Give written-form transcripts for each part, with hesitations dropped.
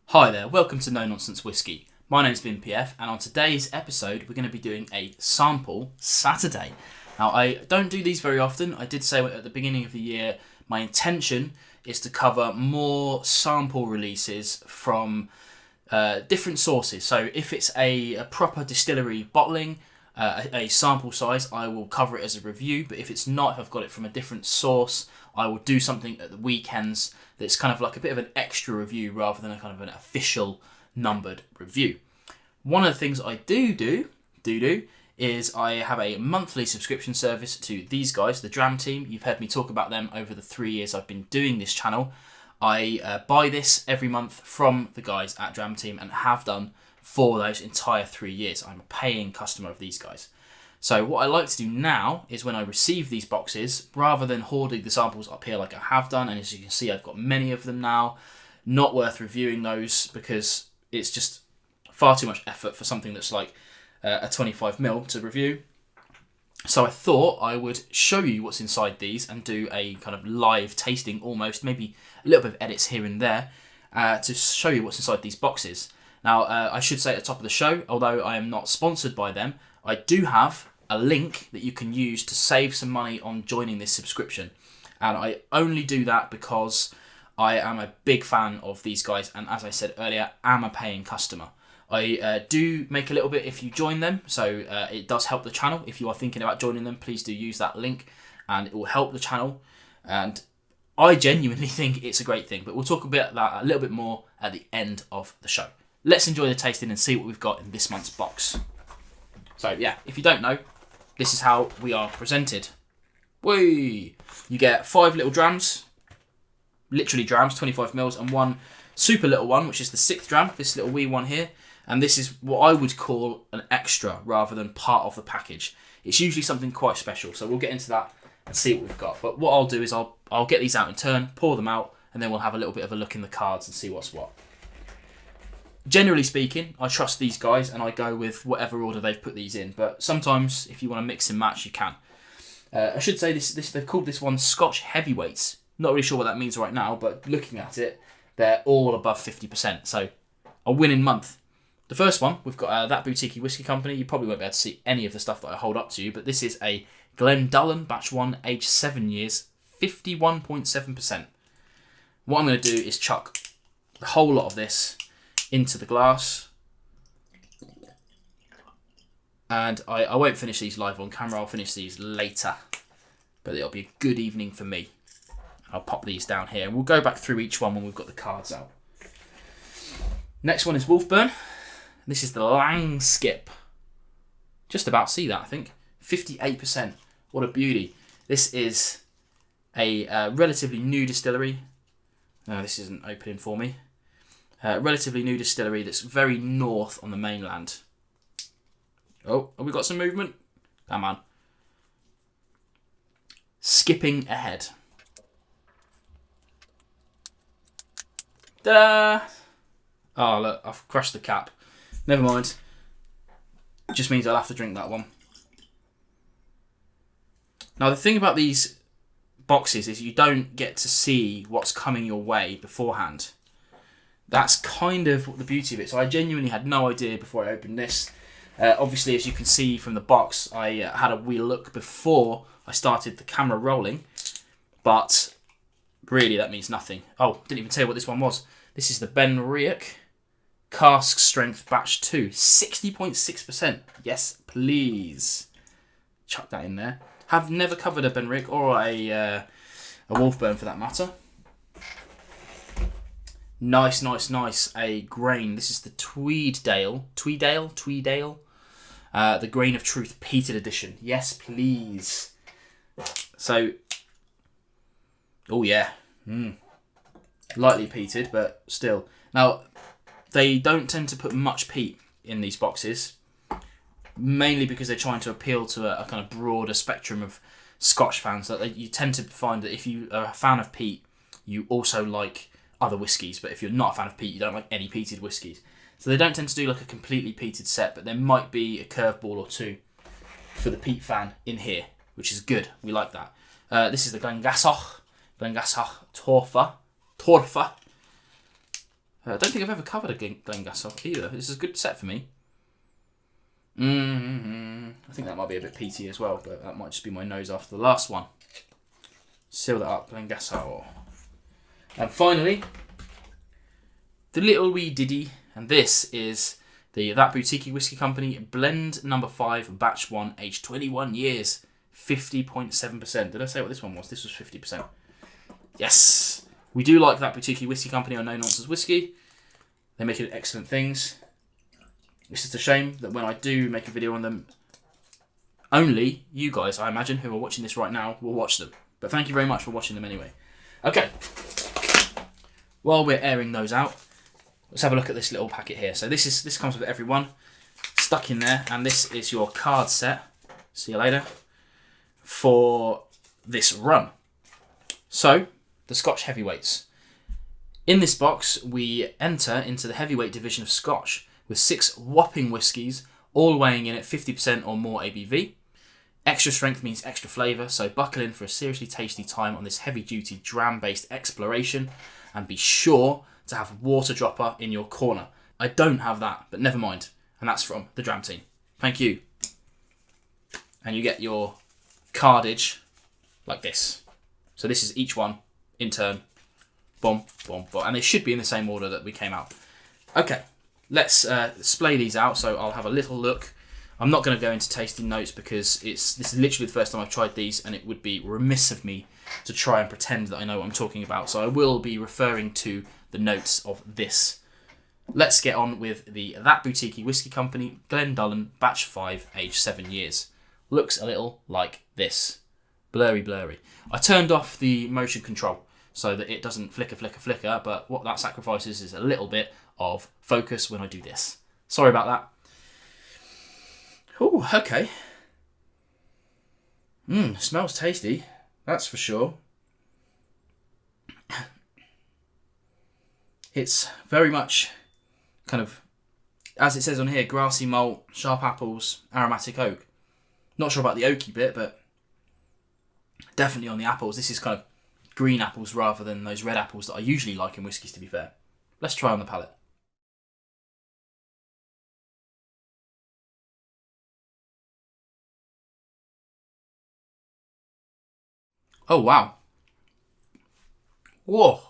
Hi there, welcome to Nonsense Whisky. My name's BenRiach, and on today's episode we're going to be doing a sample Saturday. Now, I don't do these very often. I did say at the beginning of the year my intention is to cover more sample releases from different sources. So if it's a proper distillery bottling, a sample size, I will cover it as a review. But if it's not, if I've got it from a different source, I will do something at the weekends that's kind of like a bit of an extra review rather than a kind of an official numbered review. One of the things I do is I have a monthly subscription service to these guys, the Dram team. You've heard me talk about them over the 3 years I've been doing this channel. I buy this every month from the guys at Dram team and have done for those entire 3 years. I'm a paying customer of these guys. So what I like to do now is when I receive these boxes, rather than hoarding the samples up here like I have done, and as you can see I've got many of them now, not worth reviewing those because it's just far too much effort for something that's like a 25ml to review. So I thought I would show you what's inside these and do a kind of live tasting almost, maybe a little bit of edits here and there, to show you what's inside these boxes. Now, I should say at the top of the show, although I am not sponsored by them, I do have a link that you can use to save some money on joining this subscription. And I only do that because I am a big fan of these guys, and as I said earlier, am a paying customer. I do make a little bit if you join them, so it does help the channel. If you are thinking about joining them, please do use that link and it will help the channel. And I genuinely think it's a great thing, but we'll talk about that a little bit more at the end of the show. Let's enjoy the tasting and see what we've got in this month's box. So yeah, if you don't know, this is how we are presented. Whee! You get 5 little drams, literally drams, 25ml, and one super little one, which is the 6th dram, this little wee one here. And this is what I would call an extra rather than part of the package. It's usually something quite special, so we'll get into that and see what we've got. But what I'll do is I'll get these out in turn, pour them out, and then we'll have a little bit of a look in the cards and see what's what. Generally speaking, I trust these guys and I go with whatever order they've put these in. But sometimes, if you want to mix and match, you can. I should say this they've called this one Scotch Heavyweights. Not really sure what that means right now, but looking at it, they're all above 50%. So a winning month. The first one, we've got that Boutiquey Whiskey Company. You probably won't be able to see any of the stuff that I hold up to you, but this is a Glendullan Batch 1, aged 7 years, 51.7%. What I'm going to do is chuck the whole lot of this into the glass. And I won't finish these live on camera, I'll finish these later. But it'll be a good evening for me. I'll pop these down here and we'll go back through each one when we've got the cards out. Next one is Wolfburn. This is the Langskip. Just about see that, I think. 58%. What a beauty. This is a relatively new distillery. No, this isn't opening for me. Relatively new distillery that's very north on the mainland. Oh, have we got some movement? Come on. Skipping ahead. Ta-da! Oh, look, I've crushed the cap. Never mind. Just means I'll have to drink that one. Now, the thing about these boxes is you don't get to see what's coming your way beforehand. That's kind of the beauty of it. So I genuinely had no idea before I opened this. Obviously, as you can see from the box, I had a wee look before I started the camera rolling. But really, that means nothing. Oh, didn't even tell you what this one was. This is the BenRiach Cask Strength Batch 2. 60.6%. Yes, please. Chuck that in there. Have never covered a BenRiach or a Wolfburn for that matter. Nice. A grain. This is the Tweeddale. The Grain of Truth Peated edition. Yes, please. So, oh yeah. Lightly peated, but still. Now, they don't tend to put much peat in these boxes. Mainly because they're trying to appeal to a kind of broader spectrum of Scotch fans. That you tend to find that if you are a fan of peat, you also like other whiskies, but if you're not a fan of peat, you don't like any peated whiskies. So they don't tend to do like a completely peated set, but there might be a curveball or two for the peat fan in here, which is good. We like that. This is the Glenglassaugh Torfa. I don't think I've ever covered a Glenglassaugh either. This is a good set for me. I think that might be a bit peaty as well, but that might just be my nose after the last one. Seal that up, Glenglassaugh. And finally, the little wee ditty, and this is that Boutiquey Whisky Company Blend number 5, batch 1, aged 21 years, 50.7%. Did I say what this one was? This was 50%. Yes! We do like that Boutiquey Whisky Company on Nonsense Whisky. They make excellent things. It's just a shame that when I do make a video on them, only you guys, I imagine, who are watching this right now, will watch them. But thank you very much for watching them anyway. Okay. While we're airing those out, let's have a look at this little packet here. So this comes with every one stuck in there, and this is your card set. See you later. For this run. So, the Scotch heavyweights. In this box, we enter into the heavyweight division of Scotch with 6 whopping whiskies, all weighing in at 50% or more ABV. Extra strength means extra flavour, so buckle in for a seriously tasty time on this heavy-duty dram-based exploration, and be sure to have a water dropper in your corner. I don't have that, but never mind. And that's from the Dram team. Thank you. And you get your cardage like this. So this is each one in turn. Boom, boom, boom. And they should be in the same order that we came out. Okay, let's splay these out. So I'll have a little look. I'm not going to go into tasting notes because this is literally the first time I've tried these, and it would be remiss of me to try and pretend that I know what I'm talking about. So I will be referring to the notes of this. Let's get on with that Boutiquey Whisky Company Glendullan batch 5, aged 7 years. Looks a little like this. Blurry, blurry. I turned off the motion control so that it doesn't flicker, flicker, flicker, but what that sacrifices is a little bit of focus when I do this. Sorry about that. Oh, okay. Smells tasty, that's for sure. It's very much kind of, as it says on here, grassy malt, sharp apples, aromatic oak. Not sure about the oaky bit, but definitely on the apples. This is kind of green apples rather than those red apples that I usually like in whiskies, to be fair. Let's try on the palate. Oh, wow. Whoa.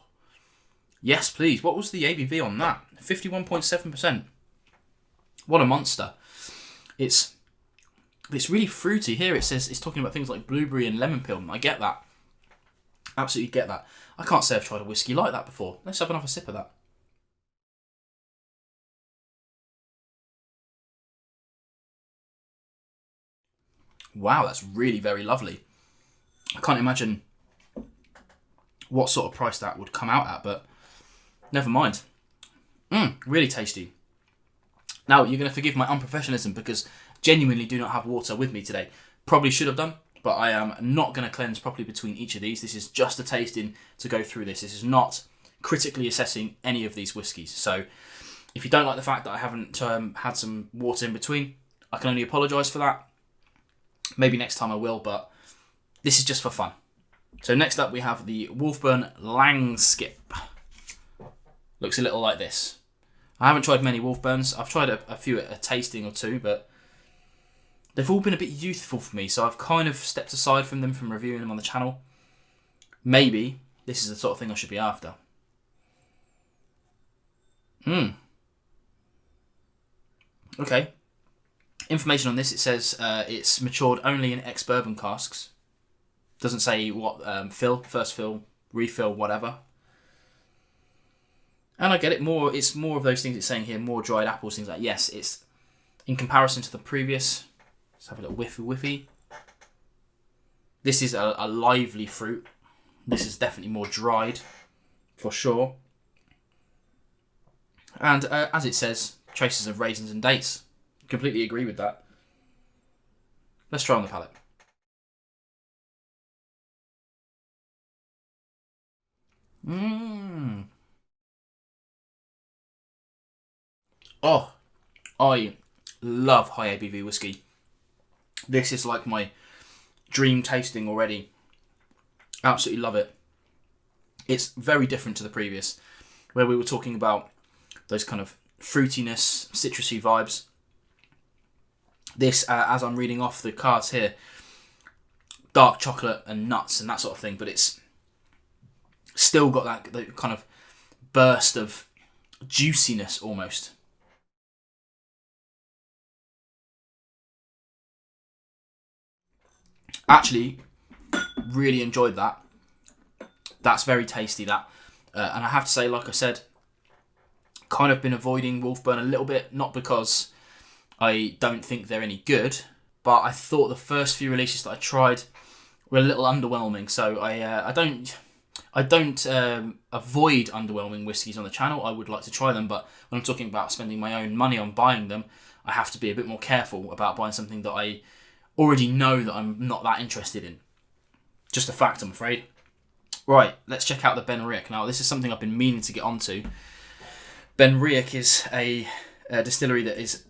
Yes, please. What was the ABV on that? 51.7%. What a monster. It's really fruity. Here it says it's talking about things like blueberry and lemon peel. I get that. Absolutely get that. I can't say I've tried a whiskey like that before. Let's have another sip of that. Wow, that's really very lovely. I can't imagine what sort of price that would come out at, but never mind. Really tasty. Now, you're going to forgive my unprofessionalism because genuinely do not have water with me today. Probably should have done, but I am not going to cleanse properly between each of these. This is just a tasting to go through this. This is not critically assessing any of these whiskies. So if you don't like the fact that I haven't had some water in between, I can only apologise for that. Maybe next time I will, but this is just for fun. So next up we have the Wolfburn Langskip. Looks a little like this. I haven't tried many Wolfburns. I've tried a few at a tasting or two, but they've all been a bit youthful for me, so I've kind of stepped aside from them from reviewing them on the channel. Maybe this is the sort of thing I should be after. Okay. Information on this, it says it's matured only in ex-bourbon casks. Doesn't say what fill, first fill, refill, whatever. And I get it more. It's more of those things it's saying here, more dried apples, things like that. Yes, it's in comparison to the previous. Let's have a little whiffy. This is a lively fruit. This is definitely more dried, for sure. And as it says, traces of raisins and dates. Completely agree with that. Let's try on the palate. Oh, I love high ABV whiskey. This is like my dream tasting already. Absolutely love it. It's very different to the previous, where we were talking about those kind of fruitiness, citrusy vibes. This, as I'm reading off the cards here, dark chocolate and nuts and that sort of thing, but it's still got that kind of burst of juiciness almost. Actually, really enjoyed that. That's very tasty, that. And I have to say, like I said, kind of been avoiding Wolfburn a little bit, not because I don't think they're any good, but I thought the first few releases that I tried were a little underwhelming. So I don't avoid underwhelming whiskies on the channel. I would like to try them, but when I'm talking about spending my own money on buying them, I have to be a bit more careful about buying something that I already know that I'm not that interested in. Just a fact, I'm afraid. Right, let's check out the BenRiach. Now, this is something I've been meaning to get onto. BenRiach is a distillery that is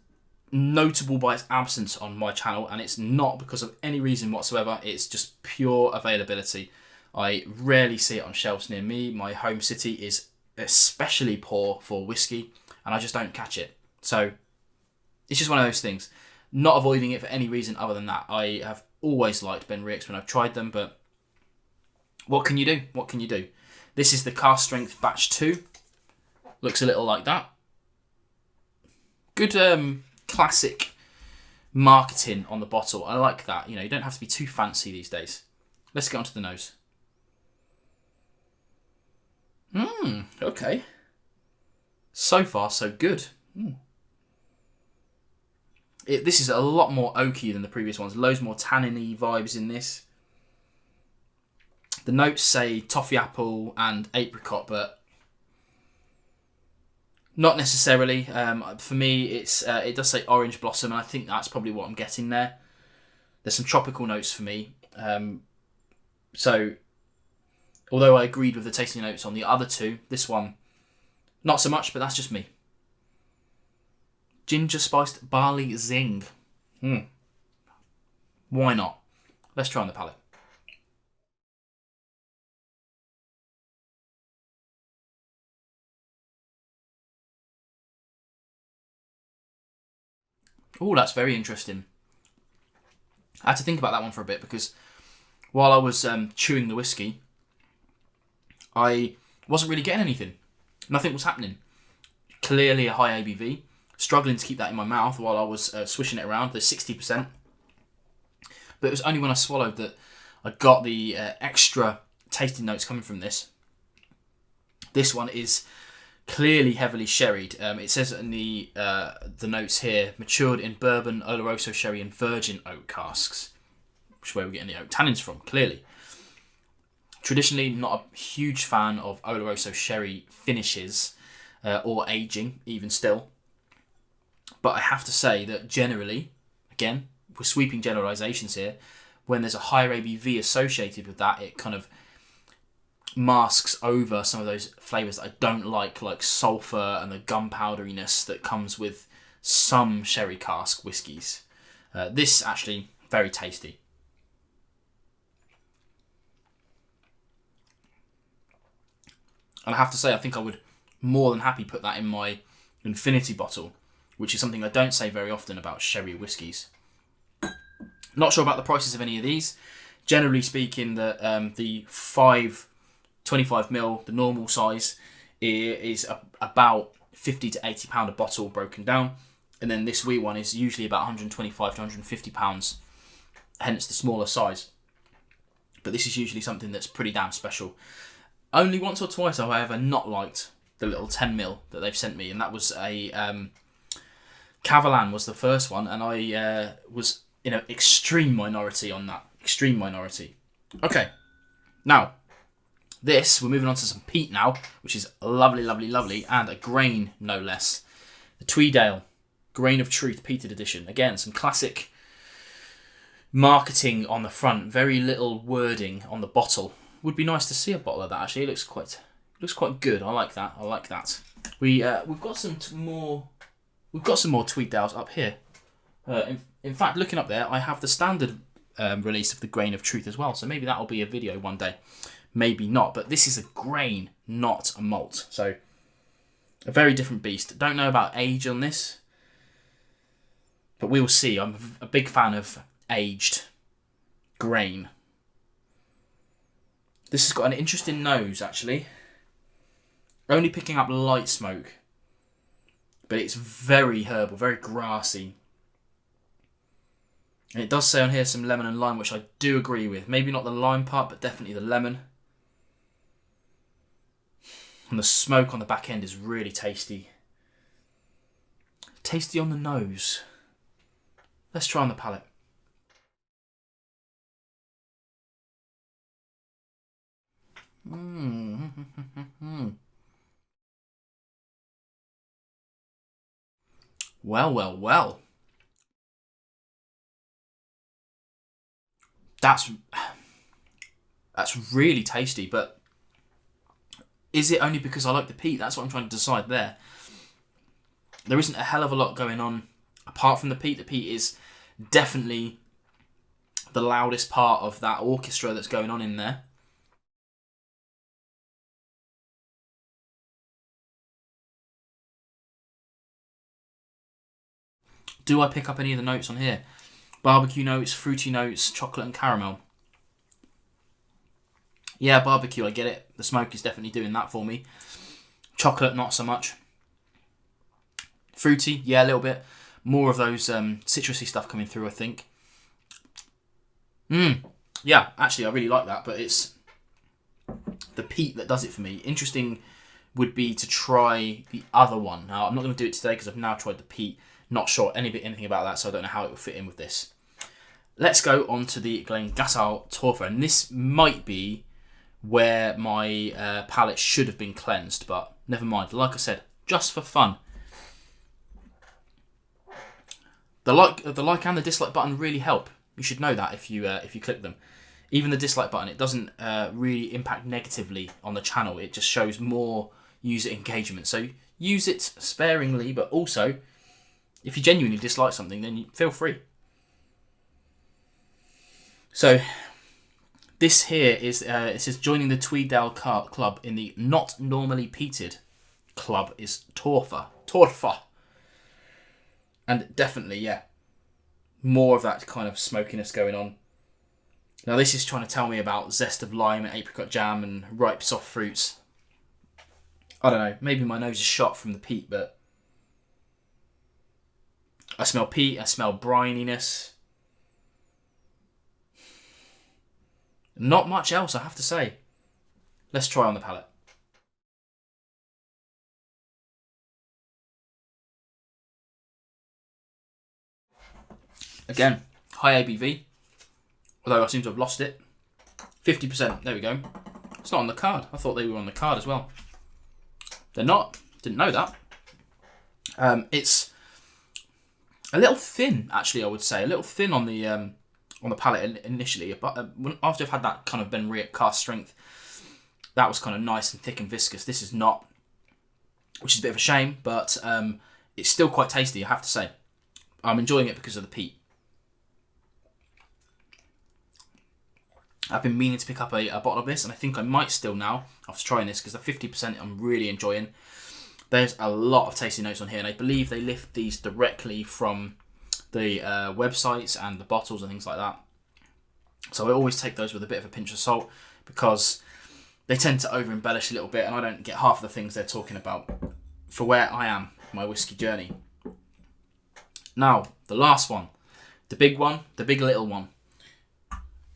notable by its absence on my channel, and it's not because of any reason whatsoever. It's just pure availability. I rarely see it on shelves near me. My home city is especially poor for whiskey, and I just don't catch it. So it's just one of those things. Not avoiding it for any reason other than that. I have always liked BenRiachs when I've tried them, but what can you do? What can you do? This is the Cask Strength Batch 2. Looks a little like that. Good classic marketing on the bottle. I like that. You know, you don't have to be too fancy these days. Let's get onto the nose. Okay. So far, so good. This is a lot more oaky than the previous ones. Loads more tannin-y vibes in this. The notes say toffee apple and apricot, but not necessarily. For me, it does say orange blossom, and I think that's probably what I'm getting there. There's some tropical notes for me. So, although I agreed with the tasting notes on the other two, this one, not so much, but that's just me. Ginger spiced barley zing. Why not? Let's try on the palate. Oh, that's very interesting. I had to think about that one for a bit because while I was chewing the whiskey, I wasn't really getting anything. Nothing was happening. Clearly a high ABV. Struggling to keep that in my mouth while I was swishing it around. There's 60%. But it was only when I swallowed that I got the extra tasting notes coming from this. This one is clearly heavily sherried. It says in the notes here, matured in bourbon, Oloroso sherry and virgin oak casks, which is where we're getting the oak tannins from, clearly. Traditionally, not a huge fan of Oloroso sherry finishes or aging, even still. But I have to say that generally, again, we're sweeping generalisations here, when there's a higher ABV associated with that, it kind of masks over some of those flavours that I don't like sulphur and the gunpowderiness that comes with some sherry cask whiskies. This actually very tasty. And I have to say, I think I would more than happy put that in my infinity bottle, which is something I don't say very often about sherry whiskies. Not sure about the prices of any of these. Generally speaking, the 25ml, the normal size, is about £50 to £80 a bottle broken down. And then this wee one is usually about £125 to £150, hence the smaller size. But this is usually something that's pretty damn special. Only once or twice have I ever not liked the little 10ml that they've sent me, and that was a Cavalan was the first one, and I was in an extreme minority on that. Extreme minority. Okay, now, we're moving on to some peat now, which is lovely, lovely, lovely, and a grain, no less. The Tweeddale Grain of Truth Peated Edition. Again, some classic marketing on the front, very little wording on the bottle. Would be nice to see a bottle of that, actually. It looks quite good. I like that. I like that. We've got some more Tweeddales up here. In fact, looking up there, I have the standard release of the Grain of Truth as well. So maybe that'll be a video one day. Maybe not. But this is a grain, not a malt. So A very different beast. Don't know about age on this, but we will see. I'm a big fan of aged grain. This has got an interesting nose, actually. Only picking up light smoke, but it's very herbal, very grassy. And it does say on here some lemon and lime, which I do agree with. Maybe not the lime part, but definitely the lemon. And the smoke on the back end is really tasty. Tasty on the nose. Let's try on the palate. Well, well, well. That's really tasty, but is it only because I like the peat? That's what I'm trying to decide there. There isn't a hell of a lot going on apart from the peat. The peat is definitely the loudest part of that orchestra that's going on in there. Do I pick up any of the notes on here? Barbecue notes, fruity notes, chocolate and caramel. Yeah, barbecue, I get it. The smoke is definitely doing that for me. Chocolate, not so much. Fruity, yeah, a little bit. More of those citrusy stuff coming through, I think. Yeah, actually, I really like that, but it's the peat that does it for me. Interesting would be to try the other one. Now, I'm not going to do it today because I've now tried the peat. Not sure anything about that, so I don't know how it will fit in with this. Let's go on to the Glenglassaugh Torfa, and this might be where my palate should have been cleansed, but never mind. Like I said, just for fun. The like and the dislike button really help. You should know that if you click them. Even the dislike button, it doesn't really impact negatively on the channel. It just shows more user engagement. So use it sparingly, but also if you genuinely dislike something, then you feel free. So this here is it says joining the Tweeddale club in the not normally peated club is Torfa. And definitely, yeah, more of that kind of smokiness going on. Now this is trying to tell me about zest of lime and apricot jam and ripe soft fruits. I don't know, maybe my nose is shot from the peat, but I smell peat, I smell brininess. Not much else, I have to say. Let's try on the palate. Again, high ABV, although I seem to have lost it. 50%, there we go. It's not on the card. I thought they were on the card as well. They're not. Didn't know that. It's a little thin, actually, I would say. A little thin on the palate initially. But after I've had that kind of BenRiach cast strength, that was kind of nice and thick and viscous. This is not, which is a bit of a shame, but it's still quite tasty, I have to say. I'm enjoying it because of the peat. I've been meaning to pick up a bottle of this, and I think I might still now after trying this, because the 50% I'm really enjoying. There's a lot of tasty notes on here, and I believe they lift these directly from the websites and the bottles and things like that. So I always take those with a bit of a pinch of salt, because they tend to over-embellish a little bit, and I don't get half of the things they're talking about for where I am, my whiskey journey. Now, the last one. The big one, the big little one.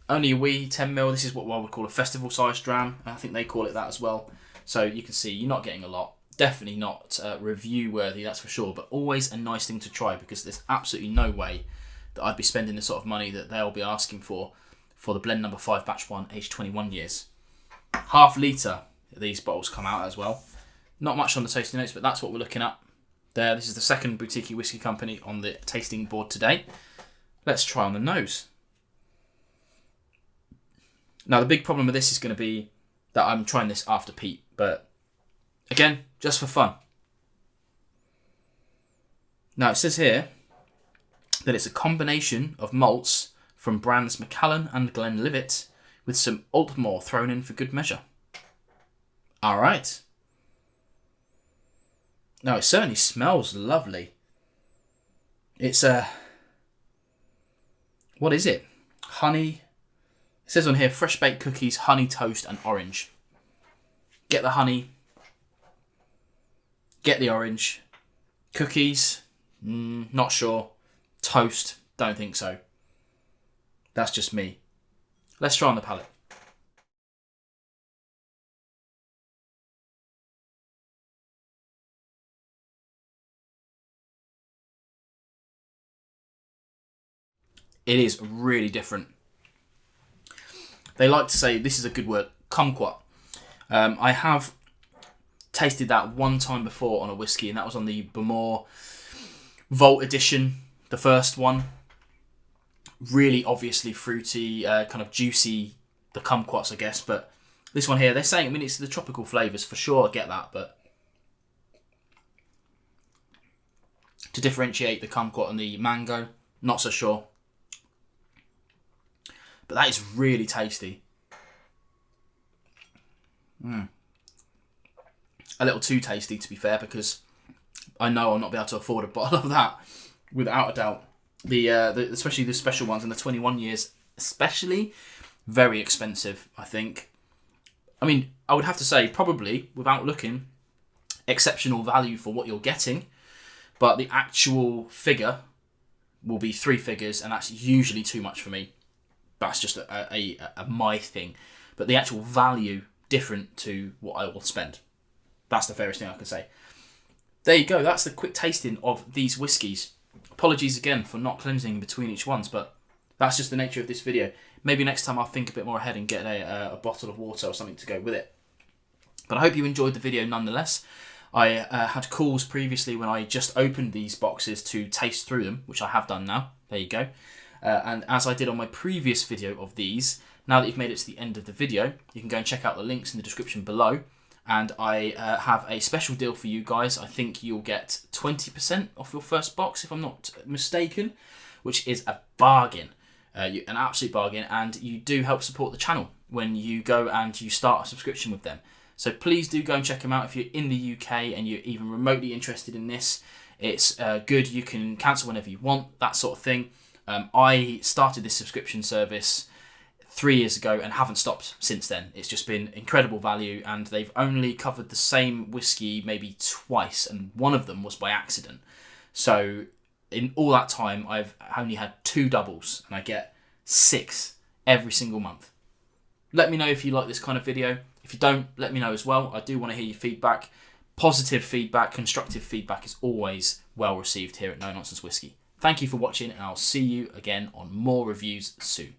Only a wee 10ml. This is what I would call a festival-sized dram. I think they call it that as well. So you can see you're not getting a lot. Definitely not review-worthy, that's for sure. But always a nice thing to try, because there's absolutely no way that I'd be spending the sort of money that they'll be asking for the blend number 5 batch 1 aged 21 years. Half litre these bottles come out as well. Not much on the tasting notes, but that's what we're looking at there. This is the second Boutiquey whiskey company on the tasting board today. Let's try on the nose. Now, the big problem with this is going to be that I'm trying this after peat, but again, just for fun. Now, it says here that it's a combination of malts from brands Macallan and Glenlivet with some Altmore thrown in for good measure. All right. No, it certainly smells lovely. It's what is it? Honey. It says on here, fresh baked cookies, honey toast and orange. Get the honey. Get the orange. Cookies, not sure. Toast, don't think so. That's just me. Let's try on the palate. It is really different. They like to say, this is a good word, kumquat. I have tasted that one time before on a whiskey, and that was on the Bemore Vault Edition, the first one. Really obviously fruity, kind of juicy, the kumquats, I guess. But this one here, they're saying, I mean, it's the tropical flavours for sure, I get that, but to differentiate the kumquat and the mango, not so sure. But that is really tasty. A little too tasty, to be fair, because I know I'll not be able to afford a bottle of that, without a doubt. The especially the special ones in the 21 years, especially, very expensive, I think. I mean, I would have to say, probably, without looking, exceptional value for what you're getting, but the actual figure will be 3 figures, and that's usually too much for me. That's just a my thing. But the actual value, different to what I will spend. That's the fairest thing I can say. There you go. That's the quick tasting of these whiskies. Apologies again for not cleansing between each ones, but that's just the nature of this video. Maybe next time I'll think a bit more ahead and get a bottle of water or something to go with it. But I hope you enjoyed the video nonetheless. I had calls previously when I just opened these boxes to taste through them, which I have done now. There you go. And as I did on my previous video of these, now that you've made it to the end of the video, you can go and check out the links in the description below. And I have a special deal for you guys. I think you'll get 20% off your first box, if I'm not mistaken, which is a bargain, an absolute bargain. And you do help support the channel when you go and you start a subscription with them. So please do go and check them out if you're in the UK and you're even remotely interested in this. It's good. You can cancel whenever you want, that sort of thing. I started this subscription service 3 years ago and haven't stopped since then. It's just been incredible value, and they've only covered the same whiskey maybe twice, and one of them was by accident. So in all that time, I've only had 2 doubles, and I get 6 every single month. Let me know if you like this kind of video. If you don't, let me know as well. I do want to hear your feedback. Positive feedback, constructive feedback is always well received here at No Nonsense Whisky. Thank you for watching, and I'll see you again on more reviews soon.